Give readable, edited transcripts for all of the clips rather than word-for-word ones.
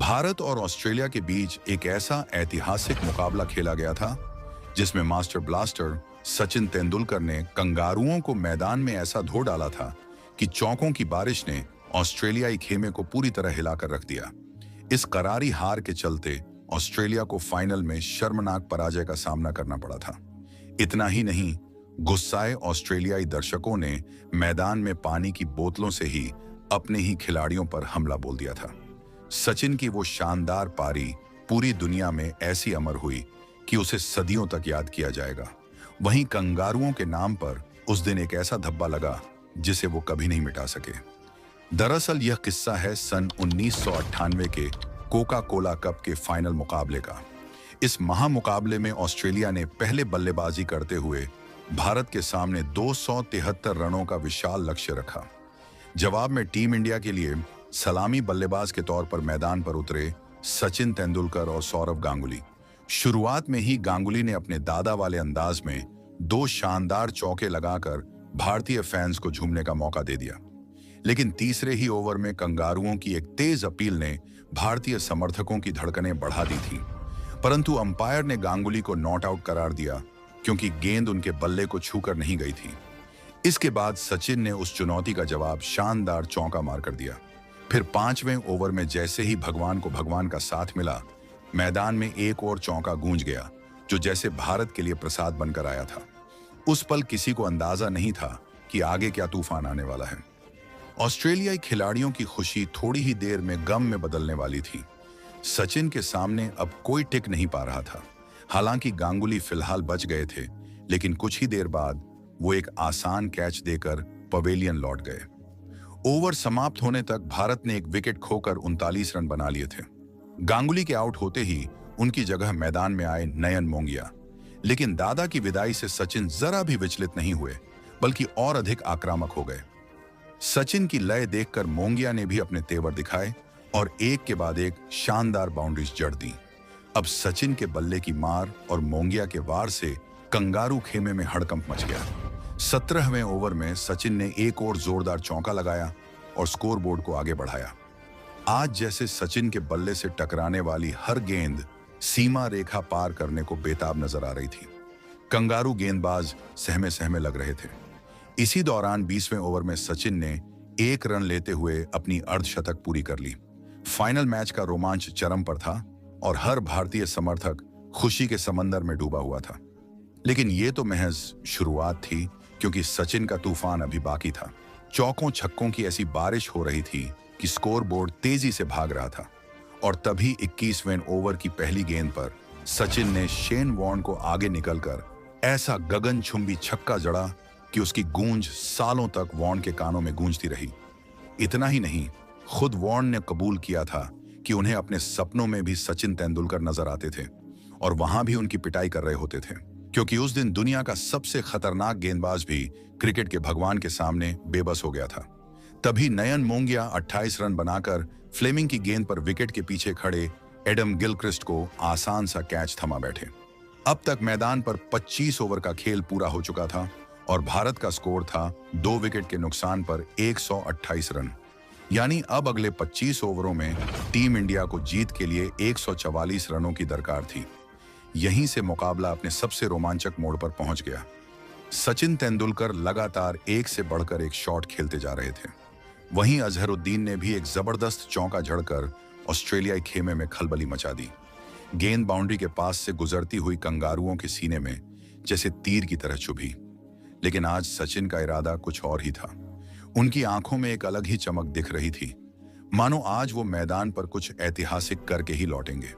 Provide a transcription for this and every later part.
भारत और ऑस्ट्रेलिया के बीच एक ऐसा ऐतिहासिक मुकाबला खेला गया था जिसमें मास्टर ब्लास्टर सचिन तेंदुलकर ने कंगारुओं को मैदान में ऐसा धो डाला था कि चौकों की बारिश ने ऑस्ट्रेलियाई खेमे को पूरी तरह हिलाकर रख दिया। इस करारी हार के चलते ऑस्ट्रेलिया को फाइनल में शर्मनाक पराजय का सामना करना पड़ा था। इतना ही नहीं, गुस्साए ऑस्ट्रेलियाई दर्शकों ने मैदान में पानी की बोतलों से ही अपने ही खिलाड़ियों पर हमला बोल दिया था। सचिन की वो शानदार पारी पूरी दुनिया में ऐसी अमर हुई कि उसे सदियों तक याद किया जाएगा। वहीं कंगारुओं के नाम पर उस दिन एक ऐसा धब्बा लगा जिसे वो कभी नहीं मिटा सके। दरअसल यह किस्सा है सन 1998 के कोका कोला कप के फाइनल मुकाबले का। इस महामुकाबले में ऑस्ट्रेलिया ने पहले बल्लेबाजी करते हुए भारत के सामने 273 रनों का विशाल लक्ष्य रखा। जवाब में टीम इंडिया के लिए सलामी बल्लेबाज के तौर पर मैदान पर उतरे सचिन तेंदुलकर और सौरव गांगुली। शुरुआत में ही गांगुली ने अपने दादा वाले अंदाज में 2 शानदार चौके लगाकर भारतीय फैंस को झूमने का मौका दे दिया। लेकिन तीसरे ही ओवर में कंगारुओं की एक तेज अपील ने भारतीय समर्थकों की धड़कनें बढ़ा दी थी, परंतु अंपायर ने गांगुली को नॉट आउट करार दिया क्योंकि गेंद उनके बल्ले को छूकर नहीं गई थी। इसके बाद सचिन ने उस चुनौती का जवाब शानदार चौका मारकर दिया। फिर 5वें ओवर में जैसे ही भगवान को भगवान का साथ मिला, मैदान में एक और चौका गूंज गया जो जैसे भारत के लिए प्रसाद बनकर आया था। उस पल किसी को अंदाजा नहीं था कि आगे क्या तूफान आने वाला है। ऑस्ट्रेलियाई खिलाड़ियों की खुशी थोड़ी ही देर में गम में बदलने वाली थी। सचिन के सामने अब कोई टिक नहीं पा रहा था। हालांकि गांगुली फिलहाल बच गए थे, लेकिन कुछ ही देर बाद वो एक आसान कैच देकर पवेलियन लौट गए। ओवर समाप्त होने तक भारत ने एक विकेट खोकर 39 रन बना लिए थे। गांगुली के आउट होते ही उनकी जगह मैदान में आए नयन मोंगिया। लेकिन दादा की विदाई से सचिन जरा भी विचलित नहीं हुए, बल्कि और अधिक आक्रामक हो गए। सचिन की लय देखकर मोंगिया ने भी अपने तेवर दिखाए और एक के बाद एक शानदार बाउंड्रीज जड़ दी। अब सचिन के बल्ले की मार और मोंगिया के वार से कंगारू खेमे में हड़कंप मच गया। 17वें ओवर में सचिन ने एक और जोरदार चौका लगाया और स्कोरबोर्ड को आगे बढ़ाया। आज जैसे सचिन के बल्ले से टकराने वाली हर गेंद सीमा रेखा पार करने को बेताब नजर आ रही थी। कंगारू गेंदबाज सहमे सहमे लग रहे थे। इसी दौरान 20वें ओवर में सचिन ने 1 रन लेते हुए अपनी अर्धशतक पूरी कर ली। फाइनल मैच का रोमांच चरम पर था और हर भारतीय समर्थक खुशी के समंदर में डूबा हुआ था। लेकिन ये तो महज शुरुआत थी, क्योंकि सचिन का तूफान अभी बाकी था। चौकों छक्कों की ऐसी बारिश हो रही थी कि स्कोरबोर्ड तेजी से भाग रहा था और तभी 21वें ओवर की पहली गेंद पर सचिन ने शेन वॉर्न को आगे निकलकर ऐसा गगनचुंबी छक्का जड़ा कि उसकी गूंज सालों तक वॉर्न के कानों में गूंजती रही। इतना ही नहीं, खुद वॉर्न ने कबूल किया था कि उन्हें अपने सपनों में भी सचिन तेंदुलकर नजर आते थे और वहां भी उनकी पिटाई कर रहे होते थे, क्योंकि उस दिन दुनिया का सबसे खतरनाक गेंदबाज भी क्रिकेट के भगवान के सामने बेबस हो गया था। तभी नयन मोंगिया 28 रन बनाकर फ्लेमिंग की गेंद पर विकेट के पीछे खड़े एडम गिलक्रिस्ट को आसान सा कैच थमा बैठे। अब तक मैदान पर 25 ओवर का खेल पूरा हो चुका था और भारत का स्कोर था 2 विकेट के नुकसान पर 128 रन। यानी अब अगले 25 ओवरों में टीम इंडिया को जीत के लिए 144 रनों की दरकार थी। यहीं से मुकाबला अपने सबसे रोमांचक मोड़ पर पहुंच गया। सचिन तेंदुलकर लगातार एक से बढ़कर एक शॉट खेलते जा रहे थे। वहीं अजहरुद्दीन ने भी एक जबरदस्त चौका झड़कर ऑस्ट्रेलियाई खेमे में खलबली मचा दी। गेंद बाउंड्री के पास से गुजरती हुई कंगारुओं के सीने में जैसे तीर की तरह चुभी। लेकिन आज सचिन का इरादा कुछ और ही था। उनकी आंखों में एक अलग ही चमक दिख रही थी, मानो आज वो मैदान पर कुछ ऐतिहासिक करके ही लौटेंगे।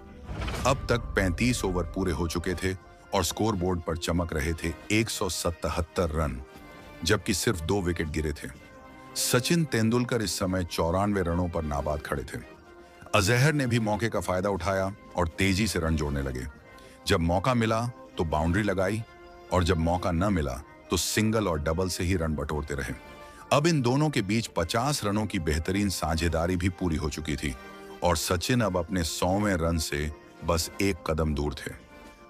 अब तक 35 ओवर पूरे हो चुके थे और स्कोरबोर्ड पर चमक रहे थे 177 रन, जबकि सिर्फ 2 विकेट गिरे थे। सचिन तेंदुलकर इस समय 94 रनों पर नाबाद खड़े थे। अजहर ने भी मौके का फायदा उठाया और तेजी से रन जोड़ने लगे। जब मौका मिला तो बाउंड्री लगाई और जब मौका न मिला तो सिंगल और डबल से ही रन बटोरते रहे। अब इन दोनों के बीच 50 रनों की बेहतरीन साझेदारी भी पूरी हो चुकी थी और सचिन अब अपने 100वें रन से बस एक कदम दूर थे।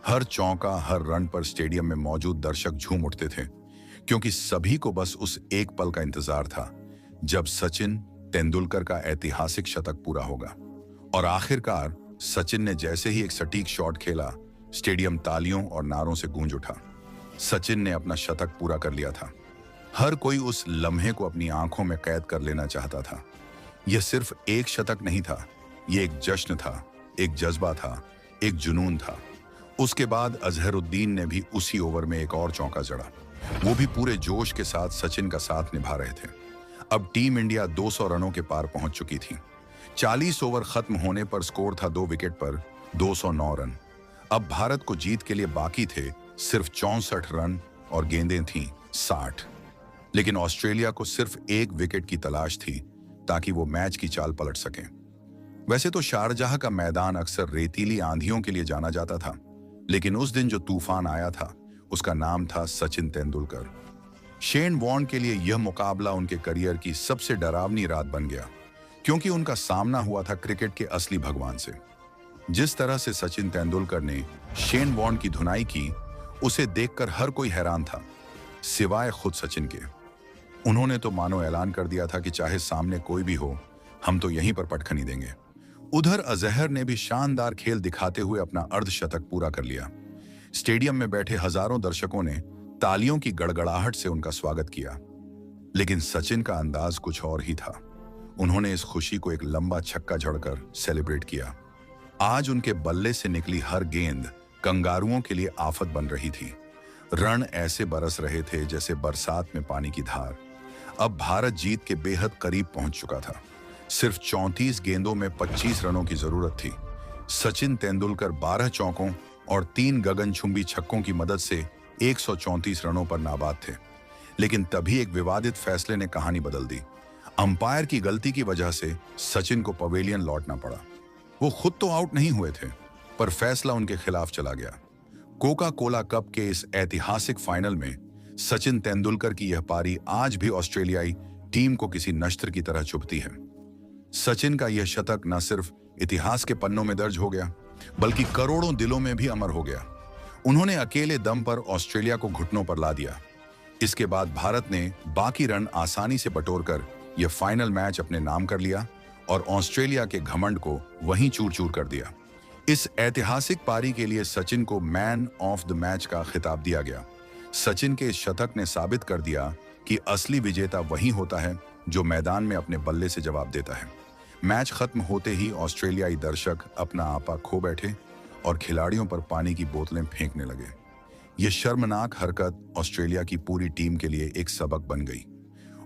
हर चौका, हर रन पर स्टेडियम में मौजूद दर्शक झूम उठते थे, क्योंकि सभी को बस उस एक पल का इंतजार था जब सचिन तेंदुलकर का ऐतिहासिक शतक पूरा होगा। और आखिरकार सचिन ने जैसे ही एक सटीक शॉट खेला, स्टेडियम तालियों और नारों से गूंज उठा। सचिन ने अपना शतक पूरा कर लिया था। हर कोई उस लम्हे को अपनी आंखों में कैद कर लेना चाहता था। यह सिर्फ एक शतक नहीं था, यह एक जश्न था, एक जज्बा था, एक जुनून था। उसके बाद अजहरुद्दीन ने भी उसी ओवर में एक और चौका जड़ा। वो भी पूरे जोश के साथ सचिन का साथ निभा रहे थे। अब टीम इंडिया 200 रनों के पार पहुंच चुकी थी। 40 ओवर खत्म होने पर स्कोर था 2 विकेट पर 209 रन। अब भारत को जीत के लिए बाकी थे सिर्फ 64 रन और गेंदें थीं 60। लेकिन ऑस्ट्रेलिया को सिर्फ 1 विकेट की तलाश थी ताकि वो मैच की चाल पलट सकें। वैसे तो शारजाह का मैदान अक्सर रेतीली आंधियों के लिए जाना जाता था, लेकिन उस दिन जो तूफान आया था उसका नाम था सचिन तेंदुलकर। शेन वॉर्न के लिए यह मुकाबला उनके करियर की सबसे डरावनी रात बन गया, क्योंकि उनका सामना हुआ था क्रिकेट के असली भगवान से। जिस तरह से सचिन तेंदुलकर ने शेन वॉर्न की धुनाई की, उसे देखकर हर कोई हैरान था, सिवाय खुद सचिन के। उन्होंने तो मानो ऐलान कर दिया था कि चाहे सामने कोई भी हो, हम तो यहीं पर पटखनी देंगे। उधर अजहर ने भी शानदार खेल दिखाते हुए अपना अर्धशतक पूरा कर लिया। स्टेडियम में बैठे हजारों दर्शकों ने तालियों की गड़गड़ाहट से उनका स्वागत किया। लेकिन सचिन का अंदाज कुछ और ही था। उन्होंने इस खुशी को एक लंबा छक्का जड़कर सेलिब्रेट किया। आज उनके बल्ले से निकली हर गेंद कंगारुओं के लिए आफत बन रही थी। रन ऐसे बरस रहे थे जैसे बरसात में पानी की धार। अब भारत जीत के बेहद करीब पहुंच चुका था। सिर्फ 34 गेंदों में 25 रनों की जरूरत थी। सचिन तेंदुलकर 12 चौकों और 3 गगनचुंबी छक्कों की मदद से 134 रनों पर नाबाद थे। लेकिन तभी एक विवादित फैसले ने कहानी बदल दी। अंपायर की गलती की वजह से सचिन को पवेलियन लौटना पड़ा। वो खुद तो आउट नहीं हुए थे, पर फैसला उनके खिलाफ चला गया। कोका कोला कप के इस ऐतिहासिक फाइनल में सचिन तेंदुलकर की यह पारी आज भी ऑस्ट्रेलियाई टीम को किसी नश्तर की तरह चुभती है। सचिन का यह शतक न सिर्फ इतिहास के पन्नों में दर्ज हो गया, बल्कि करोड़ों दिलों में भी अमर हो गया। उन्होंने अकेले दम पर ऑस्ट्रेलिया को घुटनों पर ला दिया। इसके बाद भारत ने बाकी रन आसानी से बटोरकर यह फाइनल मैच अपने नाम कर लिया और ऑस्ट्रेलिया के घमंड को वहीं चूर चूर कर दिया। इस ऐतिहासिक पारी के लिए सचिन को मैन ऑफ द मैच का खिताब दिया गया। सचिन के इस शतक ने साबित कर दिया कि असली विजेता वही होता है जो मैदान में अपने बल्ले से जवाब देता है। मैच खत्म होते ही ऑस्ट्रेलियाई दर्शक अपना आपा खो बैठे और खिलाड़ियों पर पानी की बोतलें फेंकने लगे। यह शर्मनाक हरकत ऑस्ट्रेलिया की पूरी टीम के लिए एक सबक बन गई।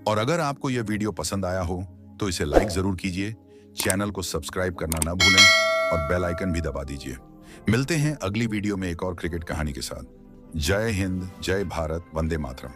और अगर आपको यह वीडियो पसंद आया हो तो इसे लाइक जरूर कीजिए, चैनल को सब्सक्राइब करना ना भूलें और बेल आइकन भी दबा दीजिए। मिलते हैं अगली वीडियो में एक और क्रिकेट कहानी के साथ। जय हिंद, जय भारत, वंदे मातरम।